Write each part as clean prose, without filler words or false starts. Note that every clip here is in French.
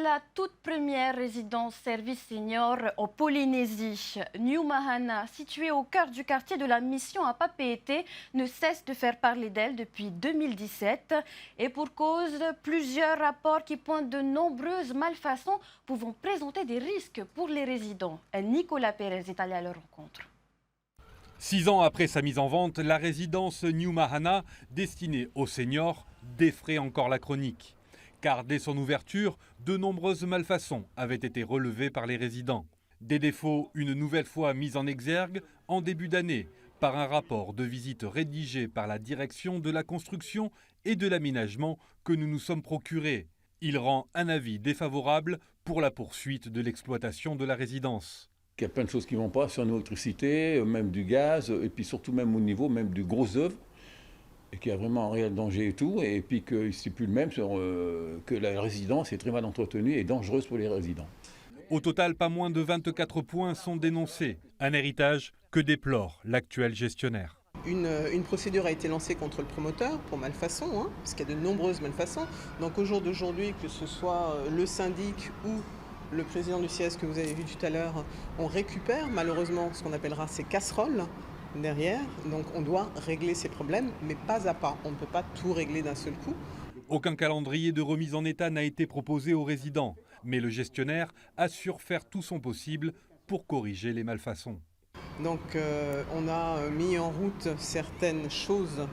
la toute première résidence service senior en Polynésie. New Mahana, située au cœur du quartier de la mission à Papeete, ne cesse de faire parler d'elle depuis 2017. Et pour cause, plusieurs rapports qui pointent de nombreuses malfaçons pouvant présenter des risques pour les résidents. Nicolas Pérez est allé à leur rencontre. 6 ans après sa mise en vente, la résidence New Mahana, destinée aux seniors, défraie encore la chronique. Car dès son ouverture, de nombreuses malfaçons avaient été relevées par les résidents. Des défauts une nouvelle fois mis en exergue en début d'année par un rapport de visite rédigé par la direction de la construction et de l'aménagement que nous nous sommes procurés. Il rend un avis défavorable pour la poursuite de l'exploitation de la résidence. Il y a plein de choses qui ne vont pas sur l'électricité, même du gaz, et puis surtout même au niveau même du gros œuvre, et qu'il y a vraiment un réel danger et tout, et puis qu'il stipule même sur, que la résidence est très mal entretenue et dangereuse pour les résidents. Au total, pas moins de 24 points sont dénoncés, un héritage que déplore l'actuel gestionnaire. Une procédure a été lancée contre le promoteur pour malfaçon, parce qu'il y a de nombreuses malfaçons. Donc au jour d'aujourd'hui, que ce soit le syndic ou le président du CS que vous avez vu tout à l'heure, on récupère malheureusement ce qu'on appellera ces casseroles derrière. Donc on doit régler ces problèmes, mais pas à pas. On ne peut pas tout régler d'un seul coup. Aucun calendrier de remise en état n'a été proposé aux résidents, mais le gestionnaire assure faire tout son possible pour corriger les malfaçons. Donc on a mis en route certaines choses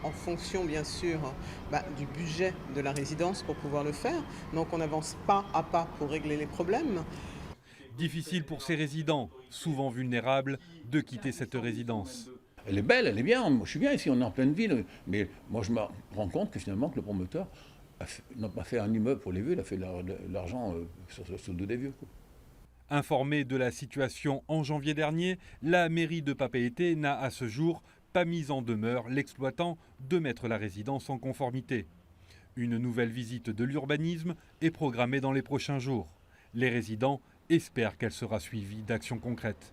en fonction bien sûr du budget de la résidence pour pouvoir le faire. Donc on avance pas à pas pour régler les problèmes. Difficile pour ces résidents, souvent vulnérables, de quitter cette résidence. Elle est belle, elle est bien, moi, je suis bien ici, on est en pleine ville, mais moi je me rends compte que finalement que le promoteur n'a pas fait un immeuble pour les vieux, il a fait de l'argent sur le dos des vieux. Informée de la situation en janvier dernier, la mairie de Papeete n'a à ce jour pas mis en demeure l'exploitant de mettre la résidence en conformité. Une nouvelle visite de l'urbanisme est programmée dans les prochains jours. Les résidents espèrent qu'elle sera suivie d'actions concrètes.